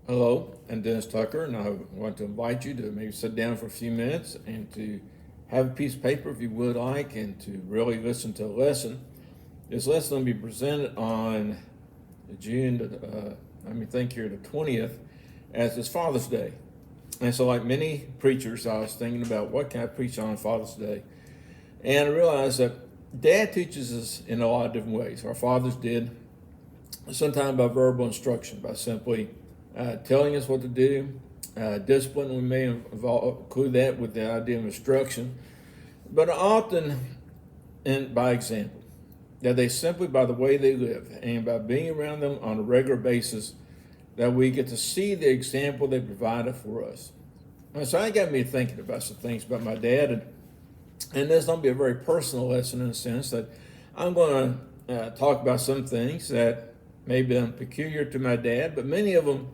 Hello, I'm Dennis Tucker, and I want to invite you to maybe sit down for a few minutes and to have a piece of paper if you would like, and to really listen to a lesson. This lesson will be presented on June, here, the 20th, as it's Father's Day. And so, like many preachers, I was thinking about what can I preach on Father's Day. And I realized that Dad teaches us in a lot of different ways. Our fathers did, sometimes by verbal instruction, by simply telling us what to do. Discipline, we may include that with the idea of instruction, but often by example. That they simply, by the way they live and by being around them on a regular basis, that we get to see the example they provided for us. And so that got me thinking about some things about my dad, and this is going to be a very personal lesson in a sense that I'm going to talk about some things that may be peculiar to my dad, but many of them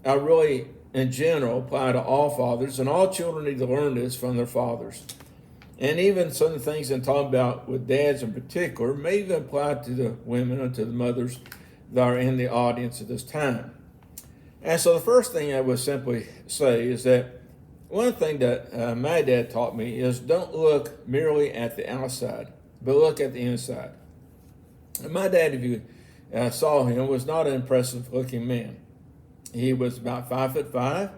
are really, in general, apply to all fathers, and all children need to learn this from their fathers. And even some of the things I'm talking about with dads in particular may even apply to the women and to the mothers that are in the audience at this time. And so the first thing I would simply say is that one thing that my dad taught me is don't look merely at the outside, but look at the inside. And my dad, if you saw him, was not an impressive looking man. He was about 5'5",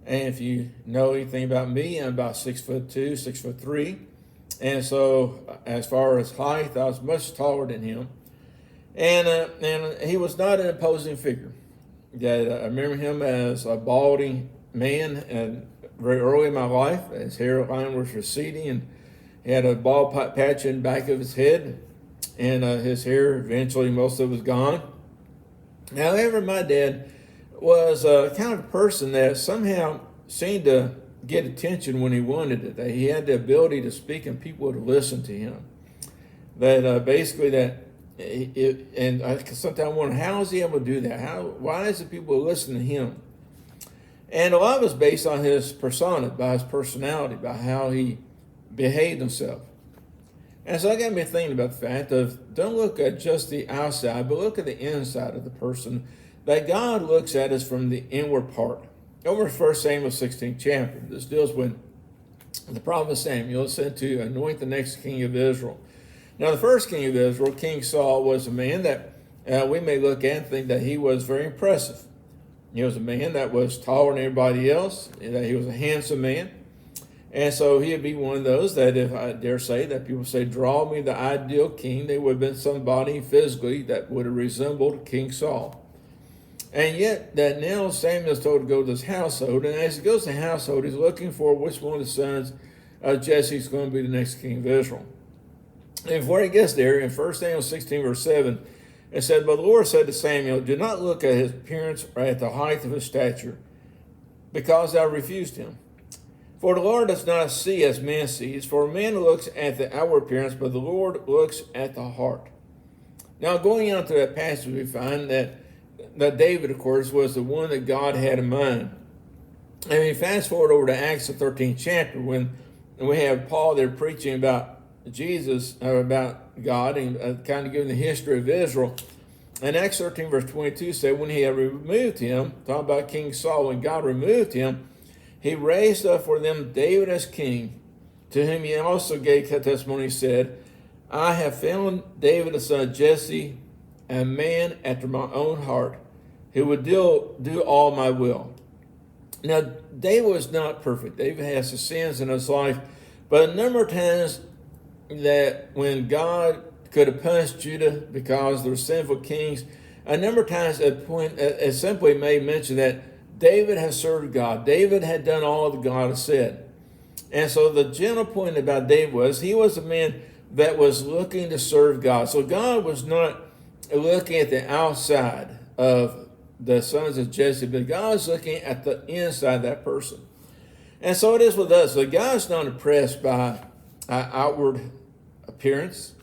and if you know anything about me, I'm about 6'2", 6'3", and so as far as height, I was much taller than him, and he was not an imposing figure. I remember him as a balding man, and very early in my life, his hairline was receding, and he had a bald patch in the back of his head, and his hair eventually most of it was gone. However, my dad was kind of a person that somehow seemed to get attention when he wanted it. That he had the ability to speak and people would listen to him. And I sometimes wonder, how is he able to do that? Why is it people listen to him? And a lot of it was based on his persona, by his personality, by how he behaved himself. And so that got me thinking about the fact of don't look at just the outside, but look at the inside of the person. That God looks at us from the inward part. Over 1 Samuel 16th chapter, this deals with the prophet Samuel sent to anoint the next king of Israel. Now, the first king of Israel, King Saul, was a man that we may look at and think that he was very impressive. He was a man that was taller than everybody else, and that he was a handsome man. And so he would be one of those that, if I dare say, that people say, draw me the ideal king, they would have been somebody physically that would have resembled King Saul. And yet, that now Samuel's told to go to his household, and as he goes to the household, he's looking for which one of the sons of Jesse is going to be the next king of Israel. And before he gets there, in 1 Samuel 16, verse 7, it said, but the Lord said to Samuel, do not look at his appearance or at the height of his stature, because thou refused him. For the Lord does not see as man sees, for man looks at the outward appearance, but the Lord looks at the heart. Now, going on to that passage, we find that David, of course, was the one that God had in mind. And we fast forward over to Acts, the 13th chapter, when we have Paul there preaching about Jesus, or about God, and kind of giving the history of Israel. And Acts 13, verse 22 said, when he had removed him, talking about King Saul, when God removed him, he raised up for them David as king, to whom he also gave testimony, said, I have found David the son of Jesse, a man after my own heart, who would do all my will. Now, David was not perfect. David has his sins in his life, but a number of times that when God could have punished Judah because they were sinful kings, a number of times it simply made mention that David has served God. David had done all that God had said. And so the general point about David was he was a man that was looking to serve God. So God was not looking at the outside of the sons of Jesse, but God is looking at the inside of that person. And so it is with us. So God is not impressed by outward appearance,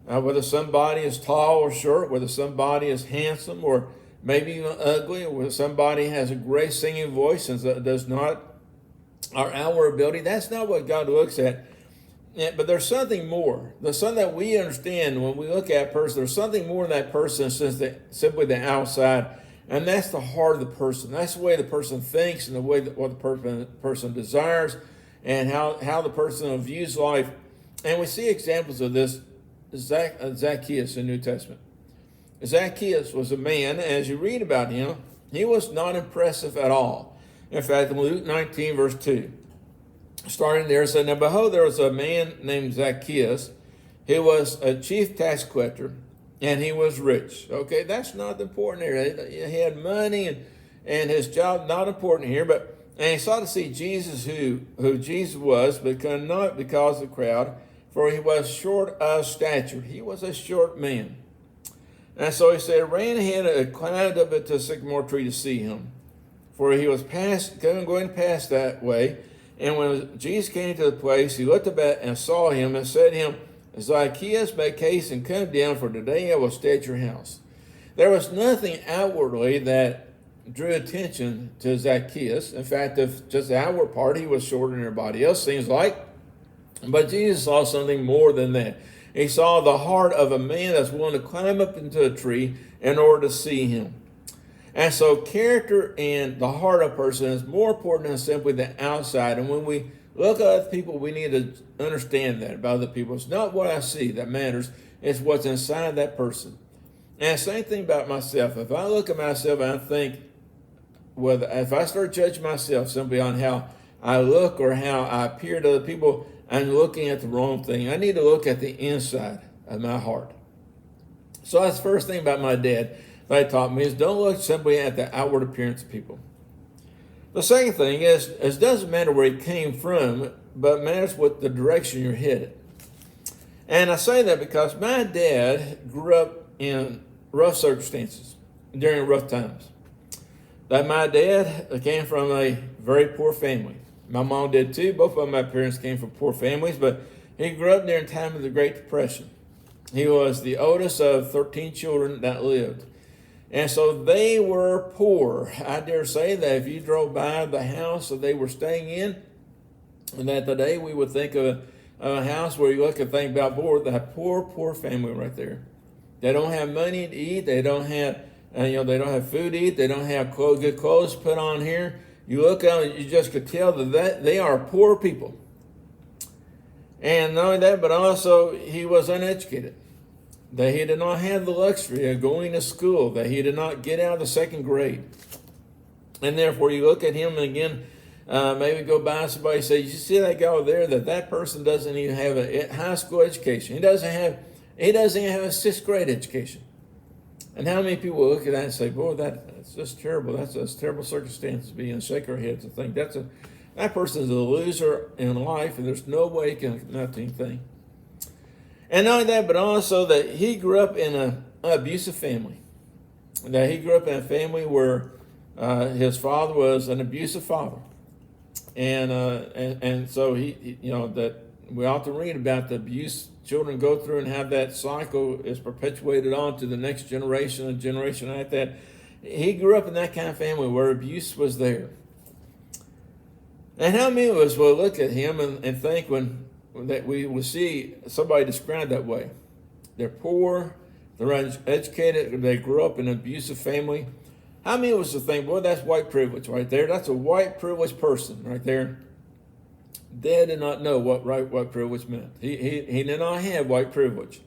whether somebody is tall or short, whether somebody is handsome or maybe even ugly, or whether somebody has a great singing voice and does not, our outward ability. That's not what God looks at. Yeah, but there's something more. There's something that we understand when we look at a person. There's something more in that person than simply the outside. And that's the heart of the person. That's the way the person thinks and the way that what the person desires and how the person views life. And we see examples of this. Zacchaeus in the New Testament. Zacchaeus was a man, as you read about him, he was not impressive at all. In fact, in Luke 19, verse 2, starting there, it said, "Now behold, there was a man named Zacchaeus. He was a chief tax collector, and he was rich." Okay, that's not important here. He had money, and his job not important here, and he sought to see Jesus, who Jesus was, but not because of the crowd, for he was short of stature. He was a short man. And so he said, ran ahead and climbed up into a sycamore tree to see him, for he was going past that way. And when Jesus came to the place, he looked about and saw him and said to him, "Zacchaeus, make haste and come down, for today I will stay at your house." There was nothing outwardly that drew attention to Zacchaeus. In fact, just the outward part, he was shorter than everybody else, seems like. But Jesus saw something more than that. He saw the heart of a man that's willing to climb up into a tree in order to see him. And so character and the heart of a person is more important than simply the outside. And when we look at other people, we need to understand that about other people. It's not what I see that matters. It's what's inside that person. And the same thing about myself. If I look at myself and I think, if I start judging myself simply on how I look or how I appear to other people, I'm looking at the wrong thing. I need to look at the inside of my heart. So that's the first thing about my dad that he taught me, is don't look simply at the outward appearance of people. The second thing is it doesn't matter where he came from, but it matters what the direction you're headed. And I say that because my dad grew up in rough circumstances during rough times. That my dad came from a very poor family. My mom did too. Both of my parents came from poor families, but he grew up during the time of the Great Depression. He was the oldest of 13 children that lived. And so they were poor. I dare say that if you drove by the house that they were staying in, and that today we would think of a house where you look and think about that poor family right there. They don't have money to eat. They don't have, they don't have food to eat. They don't have good clothes put on here. You look out and you just could tell that they are poor people. And not only that, but also he was uneducated. That he did not have the luxury of going to school. That he did not get out of the second grade. And therefore you look at him and again, maybe go by somebody and say, "You see that guy over there? That person doesn't even have a high school education. He doesn't even have a sixth grade education." And how many people look at that and say, "Boy, that's just terrible. That's terrible circumstances to be in." Shake our heads and think that person is a loser in life, and there's no way he can amount to anything. And not only that, but also that he grew up in an abusive family. That he grew up in a family where his father was an abusive father, and so he that we often read about the abuse children go through and how that cycle is perpetuated on to the next generation and generation like that. He grew up in that kind of family where abuse was there. And how many of us will look at him and think that we will see somebody described that way? They're poor, they're uneducated, they grew up in an abusive family. How many of us will think, "Boy, that's white privilege right there. That's a white privileged person right there." Dad did not know what white privilege meant. He did not have white privilege.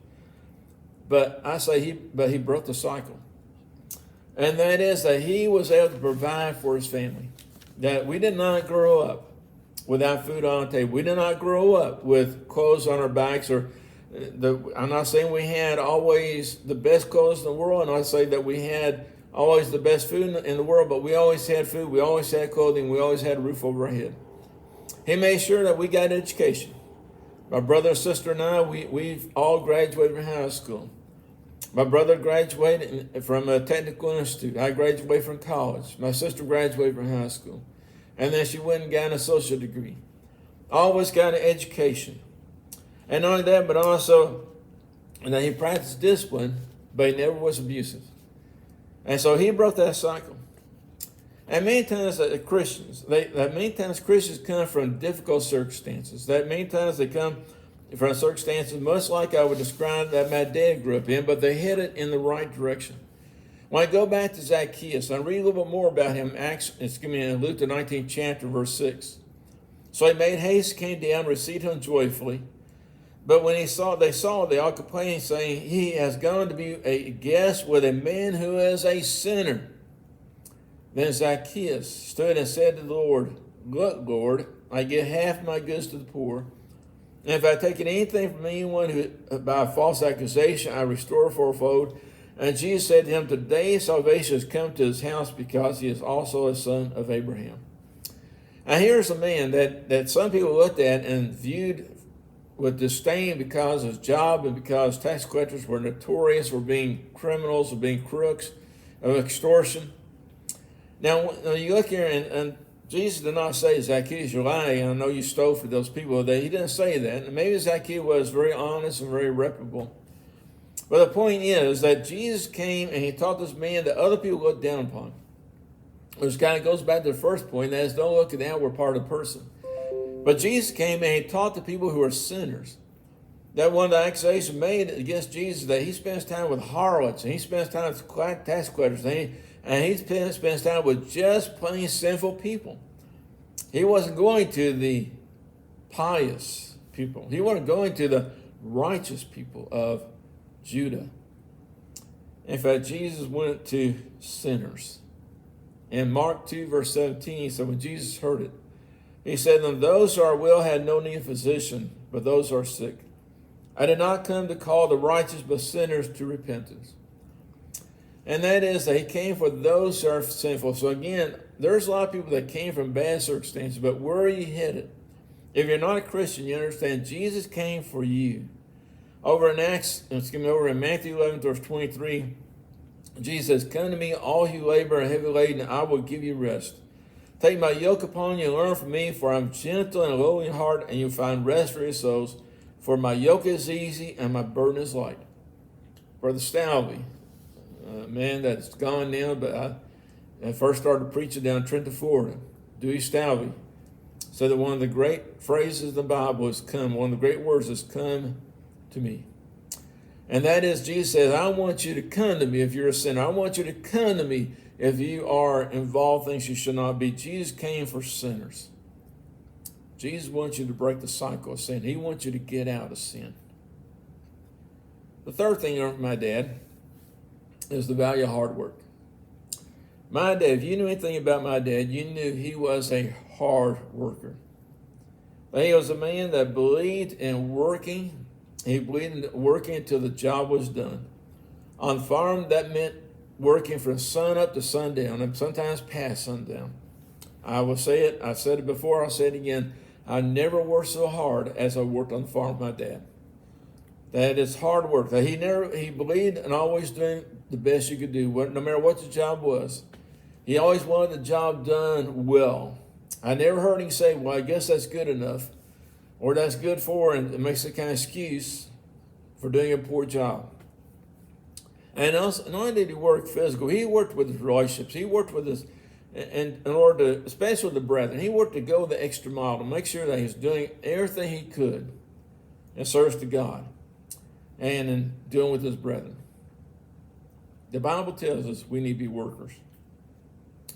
But I say he broke the cycle. And that is that he was able to provide for his family. That we did not grow up without food on the table. We did not grow up with clothes on our backs. I'm not saying we had always the best clothes in the world, and I say that we had always the best food in the world, but we always had food, we always had clothing, we always had a roof over our head. He made sure that we got education. My brother and sister and I, we've all graduated from high school. My brother graduated from a technical institute. I graduated from college. My sister graduated from high school. And then she went and got an associate degree. Always got an education. And not only that, but also that he practiced discipline, but he never was abusive. And so he broke that cycle. And many times Christians come from difficult circumstances. That many times they come from circumstances much like I would describe that my dad grew up in, but they headed in the right direction. When I go back to Zacchaeus, I read a little bit more about him. In Luke the 19th chapter, verse 6. So he made haste, came down, received him joyfully. But when they all complained, saying, he has gone to be a guest with a man who is a sinner. Then Zacchaeus stood and said to the Lord, look, Lord, I give half my goods to the poor. And if I take anything from anyone who by a false accusation, I restore fourfold. And Jesus said to him, today salvation has come to his house because he is also a son of Abraham. Now here's a man that some people looked at and viewed with disdain because of his job and because tax collectors were notorious for being criminals, of being crooks, of extortion. Now, when you look here, and Jesus did not say, Zacchaeus, you're lying, I know you stole for those people. He didn't say that. And maybe Zacchaeus was very honest and very reputable. But the point is that Jesus came and he taught this man that other people looked down upon. Which kind of goes back to the first point, that is, don't look at the outward part of the person. But Jesus came and he taught the people who are sinners. That one of the accusations made against Jesus, that he spends time with harlots, and he spends time with tax collectors, and he spends time with just plain sinful people. He wasn't going to the pious people. He wasn't going to the righteous people of Judah. In fact, Jesus went to sinners. In Mark 2, verse 17, he said, when Jesus heard it, he said, those who are well had no need of physician, but those who are sick. I did not come to call the righteous, but sinners to repentance. And that is that he came for those who are sinful. So again, there's a lot of people that came from bad circumstances, but where are you headed? If you're not a Christian, you understand Jesus came for you. Over in Matthew 11, verse 23, Jesus says, come to me, all you labor and heavy laden, and I will give you rest. Take my yoke upon you and learn from me, for I'm gentle and lowly in heart, and you'll find rest for your souls. For my yoke is easy and my burden is light. Brother Stalvey, man that's gone now, but I first started preaching down in Trenton, Florida. Dewey Stalvey said that one of the great phrases in the Bible is come, one of the great words is come to me. And that is, Jesus says, I want you to come to me if you're a sinner. I want you to come to me if you are involved in things you should not be. Jesus came for sinners. Jesus wants you to break the cycle of sin. He wants you to get out of sin. The third thing I learned from my dad is the value of hard work. My dad, if you knew anything about my dad, you knew he was a hard worker. He was a man that believed in working. He believed in working until the job was done. On the farm, that meant working from sun up to sundown, and sometimes past sundown. I will say it, I've said it before, I'll say it again. I never worked so hard as I worked on the farm with my dad. That is hard work. That he believed in always doing the best you could do, no matter what the job was. He always wanted the job done well. I never heard him say, well, I guess that's good enough, or that's good for, and it makes a kind of excuse for doing a poor job. And also, not only did he work physical, he worked with his relationships. He worked with his, in order to, especially with the brethren, he worked to go the extra mile to make sure that he was doing everything he could in service to God and in dealing with his brethren. The Bible tells us we need to be workers.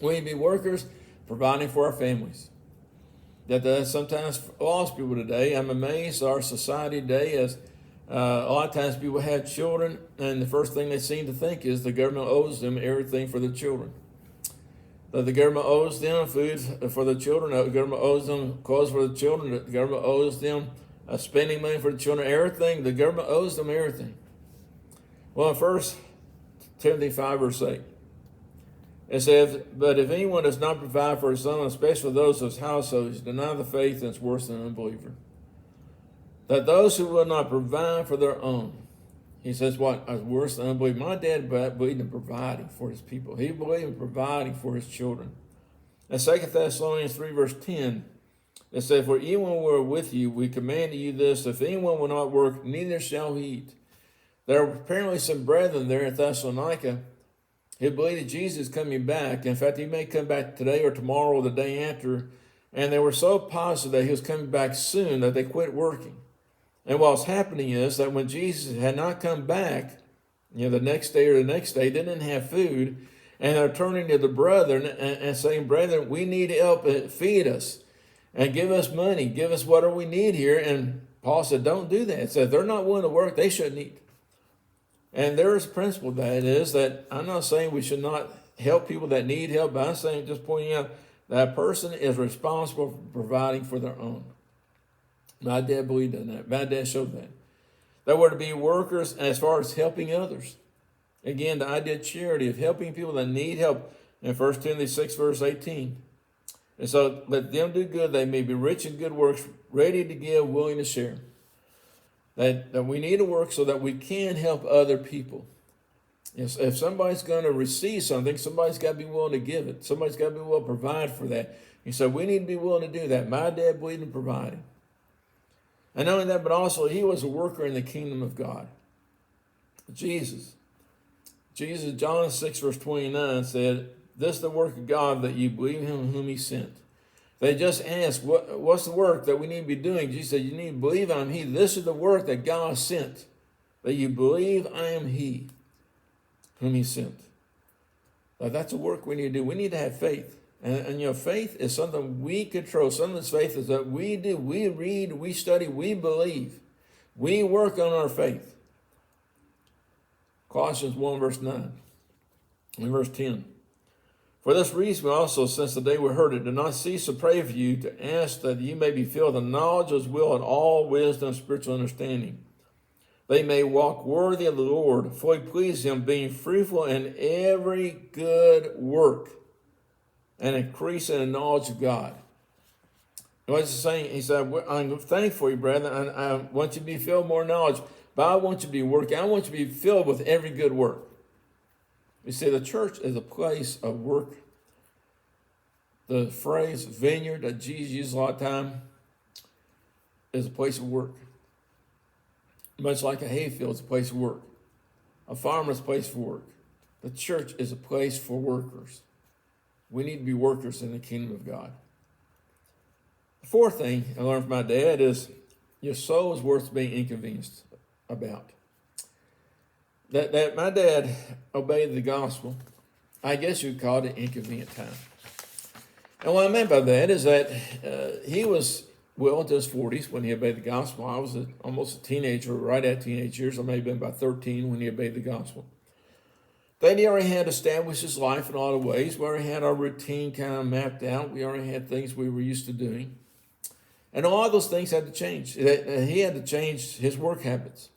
We need to be workers providing for our families. That sometimes lost people today. I'm amazed our society today as a lot of times people have children, and the first thing they seem to think is the government owes them everything for the children. That the government owes them food for the children, the government owes them clothes for the children, the government owes them spending money for the children, everything. The government owes them everything. Well, in 1 Timothy 5, verse 8, it says, but if anyone does not provide for his son, especially those of his household, he deny the faith, and it's worse than an unbeliever. That those who will not provide for their own, he says, what? Worse than unbelief. My dad believed in providing for his people. He believed in providing for his children. In 2 Thessalonians 3, verse 10, it says, for even when we are with you, we command you this, if anyone will not work, neither shall he eat. There were apparently some brethren there in Thessalonica who believed that Jesus is coming back. In fact, he may come back today or tomorrow or the day after. And they were so positive that he was coming back soon that they quit working. And what's happening is that when Jesus had not come back, the next day or the next day, they didn't have food, and they're turning to the brethren and saying, brethren, we need help, feed us, and give us money, give us whatever we need here. And Paul said, don't do that. He said, they're not willing to work, they shouldn't eat. And there is a principle that is that I'm not saying we should not help people that need help, but I'm saying, just pointing out, that person is responsible for providing for their own. My dad believed in that. My dad showed that. That we're to be workers as far as helping others. Again, the idea of charity, of helping people that need help in 1 Timothy 6, verse 18. And so let them do good, they may be rich in good works, ready to give, willing to share. That we need to work so that we can help other people. If somebody's going to receive something, somebody's got to be willing to give it. Somebody's got to be willing to provide for that. He said, we need to be willing to do that. My dad believed in providing. And not only that, but also he was a worker in the kingdom of God. Jesus, John 6, verse 29 said, this is the work of God, that you believe in him whom he sent. They just asked, what's the work that we need to be doing? Jesus said, you need to believe I am he. This is the work that God sent, that you believe I am he whom he sent. Now, that's the work we need to do. We need to have faith. And faith is something we control. Some of this faith is that we do. We read, we study, we believe. We work on our faith. Colossians 1, verse 9 and verse 10. For this reason we also, since the day we heard it, do not cease to pray for you, to ask that you may be filled with the knowledge of his will and all wisdom and spiritual understanding. They may walk worthy of the Lord, fully please him, being fruitful in every good work and increase in the knowledge of God. What's he saying? He said, I'm thankful for you, brethren. I want you to be filled with more knowledge, but I want you to be working. I want you to be filled with every good work. You see, the church is a place of work. The phrase vineyard that Jesus used a lot of time is a place of work. Much like a hayfield is a place of work. A farmer's place for work. The church is a place for workers. We need to be workers in the kingdom of God. The fourth thing I learned from my dad is your soul is worth being inconvenienced about. That my dad obeyed the gospel. I guess you'd call it an inconvenient time. And what I meant by that is that he was well into his 40s when he obeyed the gospel. I was almost a teenager, right at teenage years. I may have been about 13 when he obeyed the gospel. Then he already had established his life in a lot of ways. We already had our routine kind of mapped out. We already had things we were used to doing. And a lot of those things had to change. He had to change his work habits.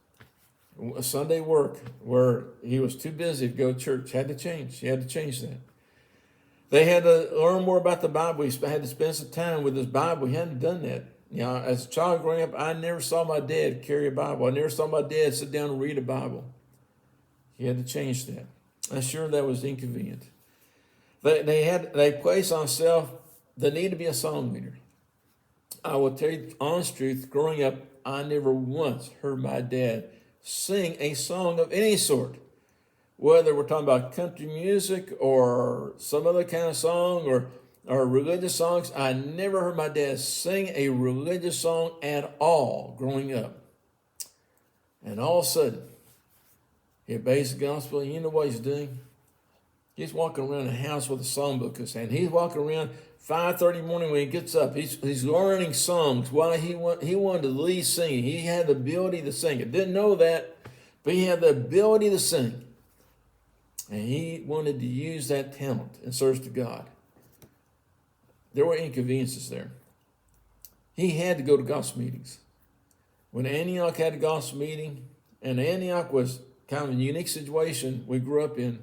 Sunday work, where he was too busy to go to church, had to change. He had to change that. They had to learn more about the Bible. He had to spend some time with his Bible. He hadn't done that. As a child growing up, I never saw my dad carry a Bible. I never saw my dad sit down and read a Bible. He had to change that. I'm sure that was inconvenient. They placed on self the need to be a song leader. I will tell you the honest truth, growing up, I never once heard my dad sing a song of any sort. Whether we're talking about country music or some other kind of song or religious songs, I never heard my dad sing a religious song at all growing up. And all of a sudden, he obeys the gospel, and you know what he's doing? He's walking around the house with a songbook in his hand. He's walking around 5:30 in the morning when he gets up. He's learning songs. Why? He wanted to lead singing. He had the ability to sing. I didn't know that, but he had the ability to sing. And he wanted to use that talent in service to God. There were inconveniences there. He had to go to gospel meetings. When Antioch had a gospel meeting, and Antioch was kind of a unique situation we grew up in,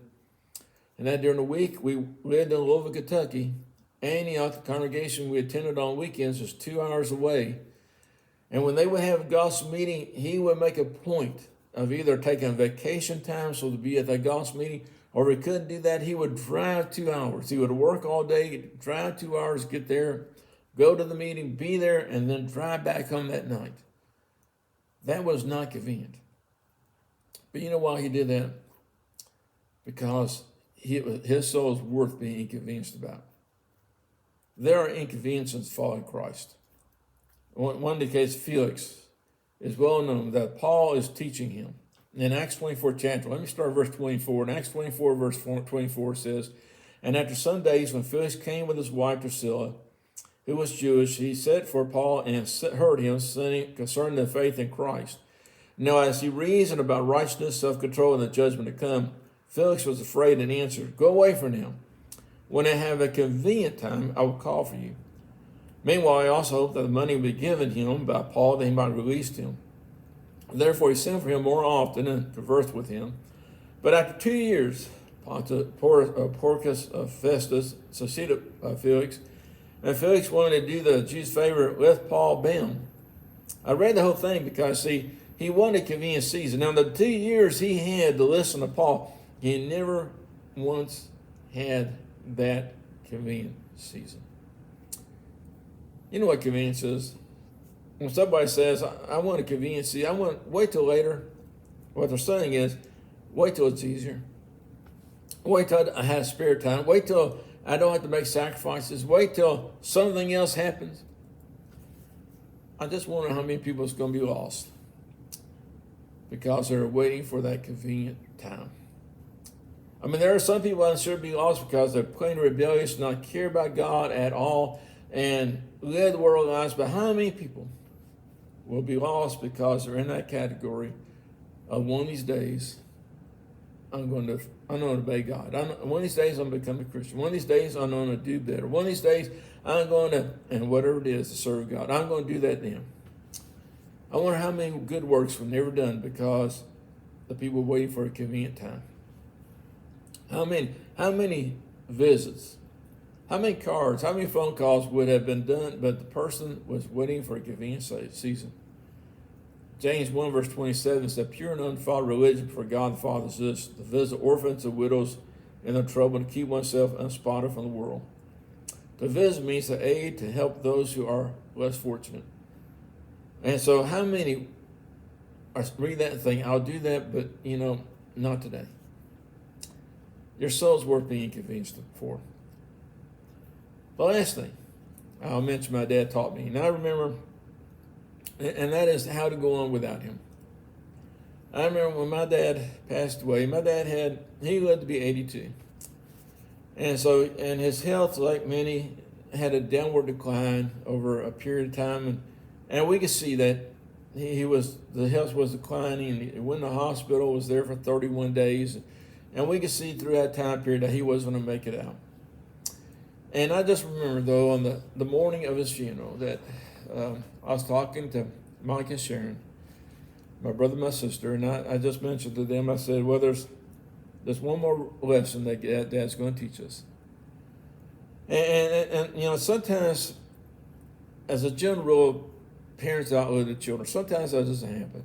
and that during the week we lived in Louisville, Kentucky. Antioch, the congregation we attended on weekends, was 2 hours away. And when they would have a gospel meeting, he would make a point of either taking vacation time so to be at that gospel meeting, or if he couldn't do that, he would drive 2 hours. He would work all day, drive 2 hours, get there, go to the meeting, be there, and then drive back home that night. That was not convenient. But you know why he did that? Because his soul is worth being inconvenienced about. There are inconveniences following Christ. One of the cases, Felix, is well known that Paul is teaching him. In Acts 24 chapter, let me start verse 24. In Acts 24, verse 24 says, "And after some days, when Felix came with his wife Drusilla, who was Jewish, he sent for Paul and heard him saying concerning the faith in Christ. Now, as he reasoned about righteousness, self-control, and the judgment to come, Felix was afraid and answered, 'Go away from him. When I have a convenient time, I will call for you.' Meanwhile, he also hoped that the money would be given him by Paul that he might release him. Therefore, he sent for him more often and conversed with him. But after 2 years, Porcius Festus succeeded Felix, and Felix wanted to do the Jews' favor, let Paul bound. I read the whole thing because, see, he wanted a convenient season. Now, the 2 years he had to listen to Paul, he never once had that convenient season. You know what convenience is? When somebody says, I want a convenient season, wait till later. What they're saying is, wait till it's easier. Wait till I have spare time. Wait till I don't have to make sacrifices. Wait till something else happens. I just wonder how many people is going to be lost because they're waiting for that convenient time. I mean, there are some people I'm sure be lost because they're plain rebellious, not care about God at all, and live the world lives. But how many people will be lost because they're in that category of one of these days, I'm going to obey God. One of these days I'm going to become a Christian. One of these days I'm going to do better. One of these days I'm going to, and whatever it is, to serve God. I'm going to do that then. I wonder how many good works were never done because the people were waiting for a convenient time. How many visits, how many cards, how many phone calls would have been done, but the person was waiting for a convenient season. James 1 verse 27 said, "Pure and undefiled religion for God the Father is this, to visit orphans and widows in their trouble and keep oneself unspotted from the world." To visit means to aid, to help those who are less fortunate. And so how many read that and think, I'll do that, but not today. Your soul's worth being inconvenienced for. The last thing I'll mention my dad taught me, and I remember, and that is how to go on without him. I remember when my dad passed away, he lived to be 82. And his health, like many, had a downward decline over a period of time. And we could see that the health was declining. He went to the hospital, was there for 31 days. And we could see through that time period that he wasn't going to make it out. And I just remember, though, on the morning of his funeral, that I was talking to Mike and Sharon, my brother and my sister, and I just mentioned to them, I said, well, there's one more lesson that Dad's going to teach us. And sometimes, as a general rule, parents outlive their children. Sometimes that doesn't happen.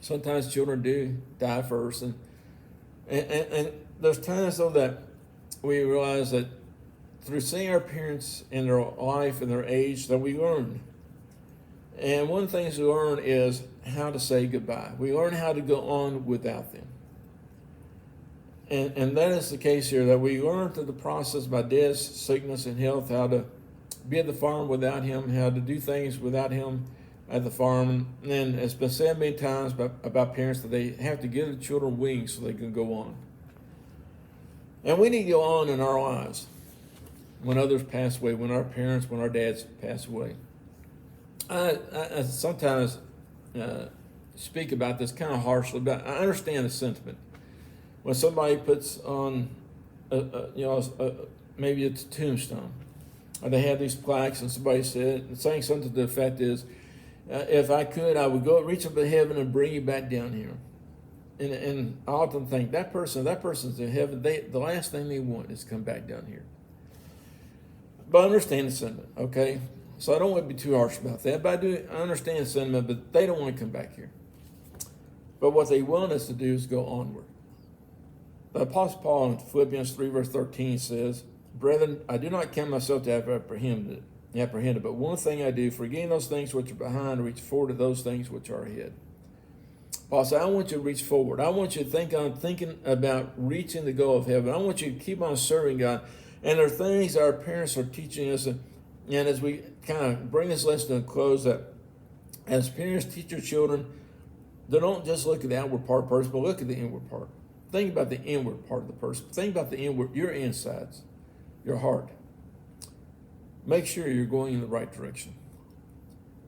Sometimes children do die first. And there's times, though, that we realize that through seeing our parents in their life and their age, that we learn. And one of the things we learn is how to say goodbye. We learn how to go on without them. And that is the case here, that we learn through the process by Dad's sickness and health how to be at the farm without him, how to do things without him at the farm. And it's been said many times about parents that they have to give the children wings so they can go on. And we need to go on in our lives when others pass away, when our parents, when our dads pass away. I sometimes speak about this kind of harshly, but I understand the sentiment. When somebody puts on, maybe it's a tombstone, or they have these plaques, and somebody saying something to the effect is, if I could, I would go reach up to heaven and bring you back down here. And I often think that person's in heaven. The last thing they want is to come back down here. But I understand the sentiment, okay? So I don't want to be too harsh about that. But I understand the sentiment, but they don't want to come back here. But what they want us to do is go onward. The Apostle Paul in Philippians 3 verse 13 says, "Brethren, I do not count myself to have apprehended, but one thing I do, forgetting those things which are behind, reach forward to those things which are ahead." Paul said, I want you to reach forward. I want you to thinking about reaching the goal of heaven. I want you to keep on serving God. And there are things our parents are teaching us. And as we kind of bring this lesson to a close, that as parents teach your children Don't just look at the outward part of the person, but look at the inward part. Think about the inward part of the person. Think about the inward, your insides, your heart. Make sure you're going in the right direction.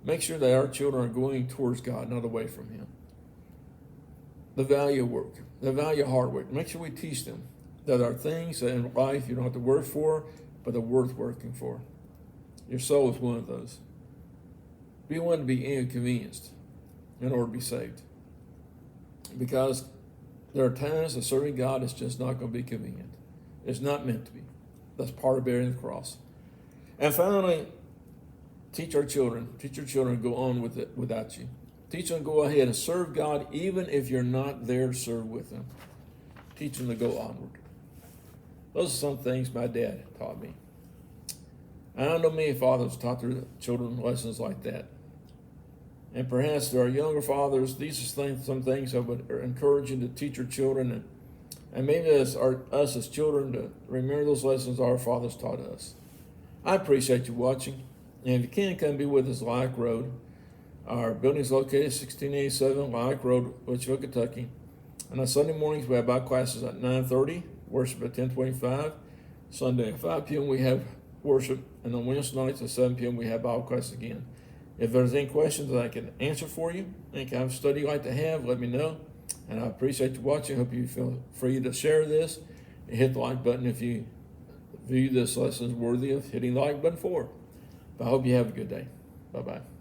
Make sure that our children are going towards God, not away from Him. The value of work, the value of hard work. Make sure we teach them that there are things that in life you don't have to work for, but they're worth working for. Your soul is one of those. Be willing to be inconvenienced in order to be saved. Because there are times that serving God is just not going to be convenient. It's not meant to be. That's part of bearing the cross. And finally, teach our children. Teach your children to go on with it without you. Teach them to go ahead and serve God even if you're not there to serve with them. Teach them to go onward. Those are some things my dad taught me. I don't know many fathers taught their children lessons like that. And perhaps there are younger fathers. These are some things I would encourage you to teach your children. And maybe us as children to remember those lessons our fathers taught us. I appreciate you watching. And if you can, come be with us at Lilac Road. Our building is located at 1687 Lilac Road, Litchfield, Kentucky. And on Sunday mornings, we have Bible classes at 9:30, worship at 10:25. Sunday at 5 p.m. we have worship. And on Wednesday nights at 7 p.m. we have Bible class again. If there's any questions that I can answer for you, any kind of study you'd like to have, let me know. And I appreciate you watching. I hope you feel free to share this and hit the like button if you view this lesson as worthy of hitting the like button for. But I hope you have a good day. Bye-bye.